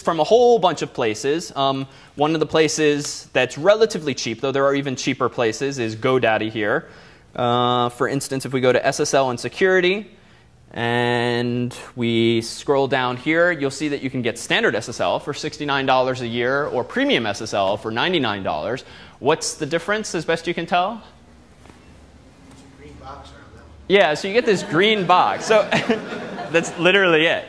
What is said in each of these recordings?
from a whole bunch of places. One of the places that's relatively cheap, though there are even cheaper places, is GoDaddy here. For instance, if we go to SSL and security, and we scroll down here, you'll see that you can get standard SSL for $69 a year or premium SSL for $99. What's the difference, as best you can tell? It's a green box around that one. Yeah, so you get this green box. So that's literally it.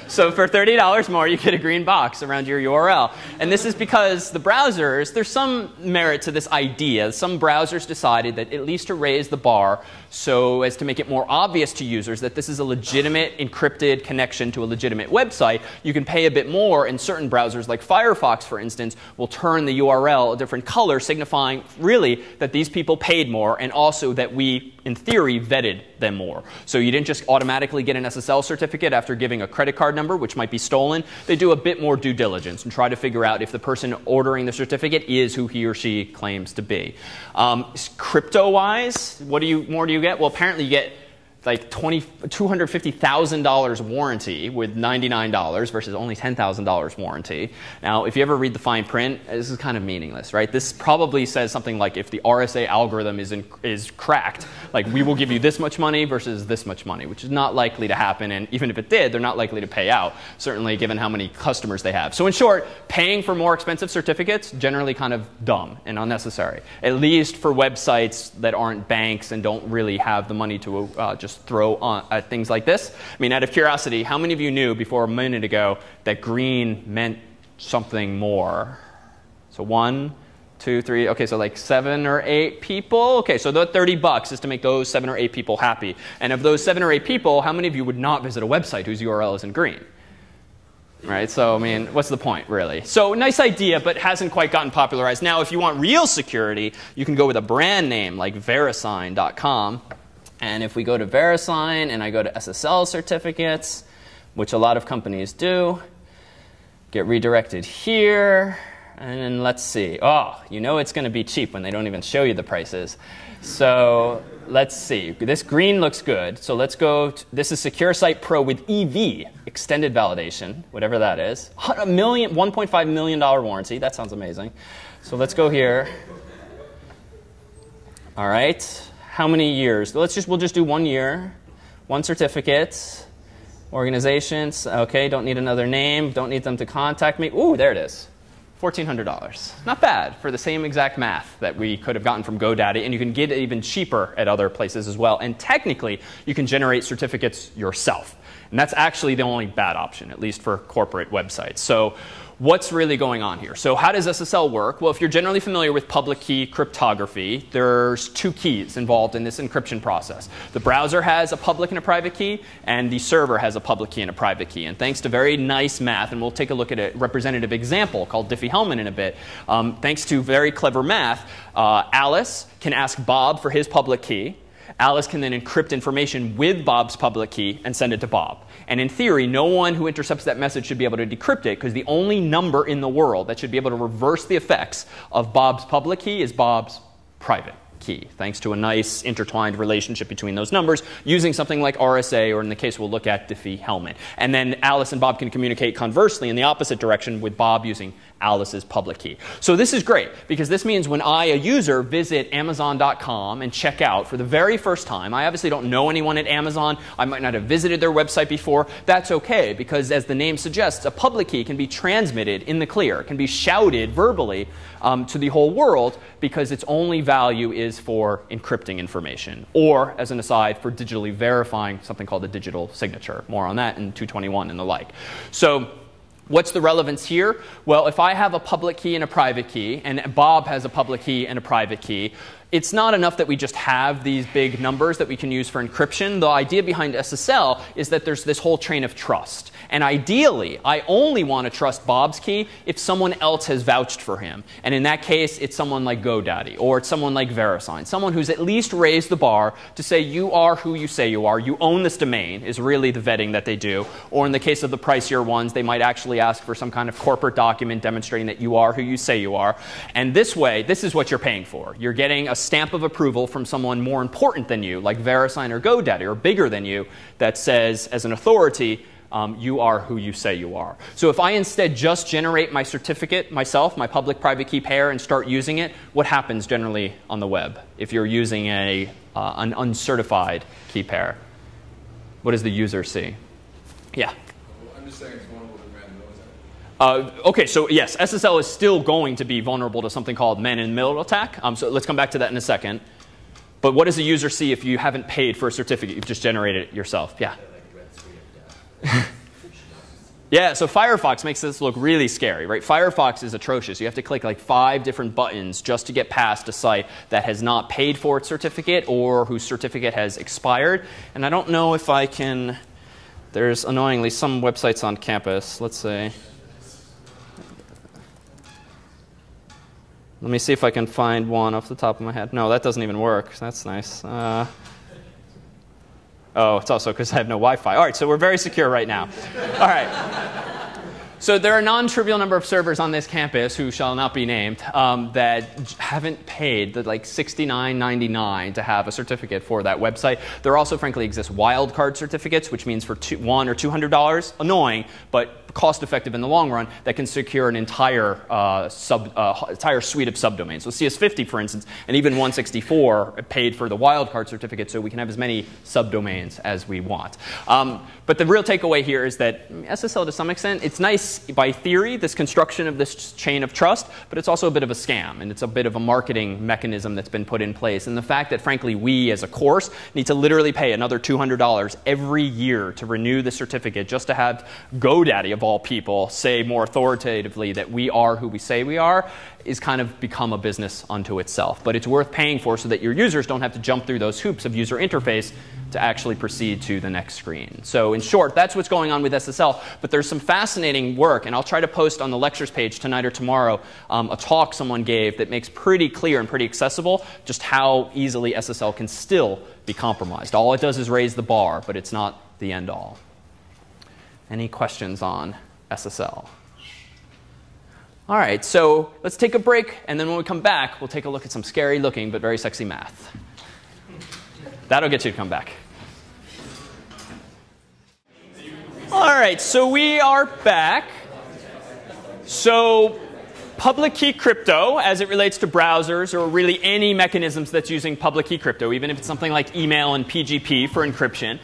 So for $30 more, you get a green box around your URL. And this is because the browsers, there's some merit to this idea. Some browsers decided that at least to raise the bar so as to make it more obvious to users that this is a legitimate encrypted connection to a legitimate website, you can pay a bit more. And certain browsers, like Firefox, for instance, will turn the URL a different color, signifying really that these people paid more and also that we, in theory, vetted them more. So you didn't just automatically get an SSL certificate after giving a credit card number, which might be stolen. They do a bit more due diligence and try to figure out if the person ordering the certificate is who he or she claims to be. Crypto-wise, what more do you get? Well, apparently you get like $250,000 warranty with $99 versus only $10,000 warranty. Now, if you ever read the fine print, this is kind of meaningless, right? This probably says something like if the RSA algorithm is cracked, like we will give you this much money versus this much money, which is not likely to happen. And even if it did, they're not likely to pay out, certainly given how many customers they have. So in short, paying for more expensive certificates, generally kind of dumb and unnecessary, at least for websites that aren't banks and don't really have the money to just throw on at things like this. I mean, out of curiosity, how many of you knew before a minute ago that green meant something more? So 1, 2, 3, okay, so like 7 or 8 people. Okay, so the $30 is to make those 7 or 8 people happy. And of those 7 or 8 people, how many of you would not visit a website whose URL is in green? Right, so I mean, what's the point, really? So nice idea, but hasn't quite gotten popularized. Now, if you want real security, you can go with a brand name like verisign.com. And if we go to VeriSign and I go to SSL certificates, which a lot of companies do, get redirected here. And then let's see. Oh, you know it's going to be cheap when they don't even show you the prices. So let's see. This green looks good. So let's go. This is Secure Site Pro with EV, extended validation, whatever that is. $1.5 million warranty. That sounds amazing. So let's go here. All right. How many years? We'll just do 1 year, 1 certificate, organizations. Okay, don't need another name, don't need them to contact me. Ooh, there it is. $1,400. Not bad for the same exact math that we could have gotten from GoDaddy, and you can get it even cheaper at other places as well. And technically, you can generate certificates yourself. And that's actually the only bad option, at least for corporate websites. So what's really going on here? So how does SSL work? Well, if you're generally familiar with public key cryptography, there's 2 keys involved in this encryption process. The browser has a public and a private key, and the server has a public key and a private key. And thanks to very nice math, and we'll take a look at a representative example called Diffie-Hellman in a bit, thanks to very clever math, Alice can ask Bob for his public key. Alice can then encrypt information with Bob's public key and send it to Bob. And in theory, no one who intercepts that message should be able to decrypt it, because the only number in the world that should be able to reverse the effects of Bob's public key is Bob's private key, thanks to a nice intertwined relationship between those numbers using something like RSA, or in the case we'll look at, Diffie-Hellman. And then Alice and Bob can communicate conversely in the opposite direction with Bob using Alice's public key. So this is great, because this means when I, a user, visit Amazon.com and check out for the very first time, I obviously don't know anyone at Amazon, I might not have visited their website before, that's okay, because as the name suggests, a public key can be transmitted in the clear, can be shouted verbally to the whole world, because its only value is for encrypting information, or, as an aside, for digitally verifying something called a digital signature. More on that in 221 and the like. So what's the relevance here? Well, if I have a public key and a private key, and Bob has a public key and a private key, it's not enough that we just have these big numbers that we can use for encryption. The idea behind SSL is that there's this whole chain of trust. And ideally, I only want to trust Bob's key if someone else has vouched for him. And in that case, it's someone like GoDaddy, or it's someone like VeriSign, someone who's at least raised the bar to say you are who you say you are, you own this domain, is really the vetting that they do. Or in the case of the pricier ones, they might actually ask for some kind of corporate document demonstrating that you are who you say you are. And this way, this is what you're paying for. You're getting a stamp of approval from someone more important than you, like VeriSign or GoDaddy, or bigger than you, that says, as an authority, you are who you say you are. So if I instead just generate my certificate myself, my public-private key pair, and start using it, what happens generally on the web if you're using an uncertified key pair? What does the user see? Yeah? I'm just saying it's vulnerable to random attack. OK, so yes, SSL is still going to be vulnerable to something called man-in-the-middle attack. So let's come back to that in a second. But what does the user see if you haven't paid for a certificate? You've just generated it yourself. Yeah? Yeah, so Firefox makes this look really scary, right? Firefox is atrocious. You have to click like 5 different buttons just to get past a site that has not paid for its certificate or whose certificate has expired. And I don't know if I can. There's annoyingly some websites on campus. Let's say. Let me see if I can find one off the top of my head. No, that doesn't even work. That's nice. Oh, it's also because I have no Wi-Fi. All right, so we're very secure right now. All right. So there are a non-trivial number of servers on this campus, who shall not be named, that haven't paid the like $69.99 to have a certificate for that website. There also, frankly, exist wildcard certificates, which means for $100 or $200, annoying, but cost-effective in the long run, that can secure an entire suite of subdomains. So CS50, for instance, and even 164 paid for the wildcard certificate, so we can have as many subdomains as we want. But the real takeaway here is that SSL, to some extent, it's nice by theory, this construction of this chain of trust, but it's also a bit of a scam, and it's a bit of a marketing mechanism that's been put in place. And the fact that, frankly, we as a course need to literally pay another $200 every year to renew the certificate just to have GoDaddy, of all people, say more authoritatively that we are who we say we are, is kind of become a business unto itself. But it's worth paying for so that your users don't have to jump through those hoops of user interface to actually proceed to the next screen. So in short, that's what's going on with SSL. But there's some fascinating work, and I'll try to post on the lectures page tonight or tomorrow a talk someone gave that makes pretty clear and pretty accessible just how easily SSL can still be compromised. All it does is raise the bar, but it's not the end all. Any questions on SSL? All right, so let's take a break, and then when we come back, we'll take a look at some scary looking but very sexy math. That'll get you to come back. All right, so we are back. So public key crypto, as it relates to browsers or really any mechanisms that's using public key crypto, even if it's something like email and PGP for encryption,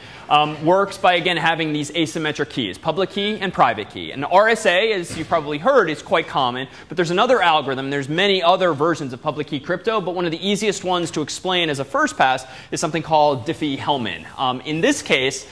works by, again, having these asymmetric keys, public key and private key. And RSA, as you've probably heard, is quite common. But there's another algorithm. There's many other versions of public key crypto. But one of the easiest ones to explain as a first pass is something called Diffie-Hellman. In this case,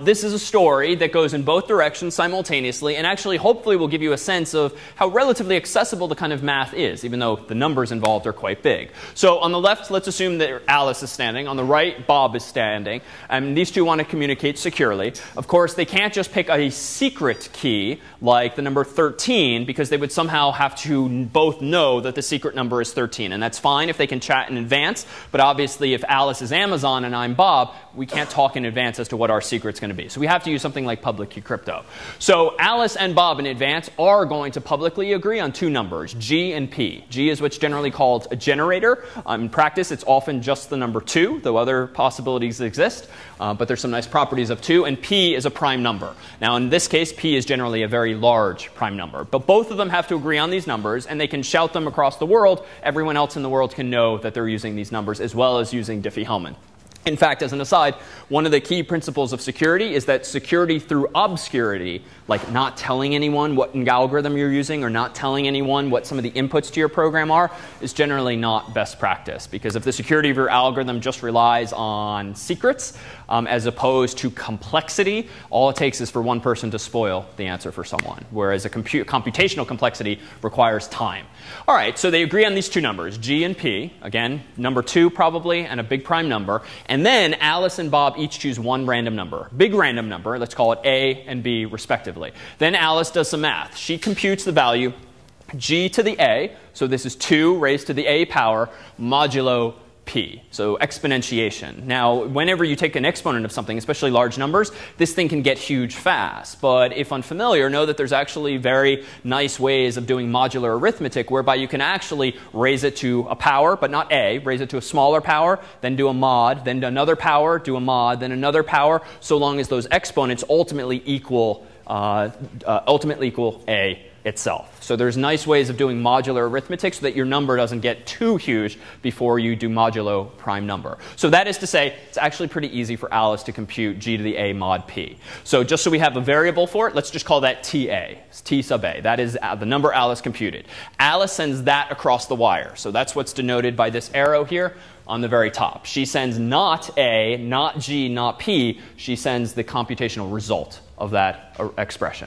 this is a story that goes in both directions simultaneously and actually hopefully will give you a sense of how relatively accessible the kind of math is, even though the numbers involved are quite big. So on the left, let's assume that Alice is standing. On the right, Bob is standing. And these two want to communicate securely. Of course, they can't just pick a secret key like the number 13 because they would somehow have to both know that the secret number is 13. And that's fine if they can chat in advance. But obviously, if Alice is Amazon and I'm Bob, we can't talk in advance as to what our secret's going to be. So we have to use something like public key crypto. So Alice and Bob in advance are going to publicly agree on two numbers, G and P. G is what's generally called a generator. In practice, it's often just the number 2, though other possibilities exist. But there's some nice properties of 2. And P is a prime number. Now, in this case, P is generally a very large prime number. But both of them have to agree on these numbers, and they can shout them across the world. Everyone else in the world can know that they're using these numbers, as well as using Diffie-Hellman. In fact, as an aside, one of the key principles of security is that security through obscurity, like not telling anyone what algorithm you're using or not telling anyone what some of the inputs to your program are, is generally not best practice. Because if the security of your algorithm just relies on secrets as opposed to complexity, all it takes is for one person to spoil the answer for someone. Whereas a computational complexity requires time. All right, so they agree on these two numbers, G and P. Again, number 2 probably, and a big prime number. And then Alice and Bob each choose one random number, big random number. Let's call it A and B respectively. Then Alice does some math. She computes the value G to the A. So this is 2 raised to the A power modulo p. So exponentiation. Now, whenever you take an exponent of something, especially large numbers, this thing can get huge fast. But if unfamiliar, know that there's actually very nice ways of doing modular arithmetic whereby you can actually raise it to a power, but not a, raise it to a smaller power, then do a mod, then another power, do a mod, then another power, so long as those exponents ultimately equal a itself. So there's nice ways of doing modular arithmetic so that your number doesn't get too huge before you do modulo prime number. So that is to say, it's actually pretty easy for Alice to compute g to the a mod p. So just so we have a variable for it, let's just call that ta, t sub a. That is the number Alice computed. Alice sends that across the wire. So that's what's denoted by this arrow here on the very top. She sends not a, not g, not p. She sends the computational result of that expression.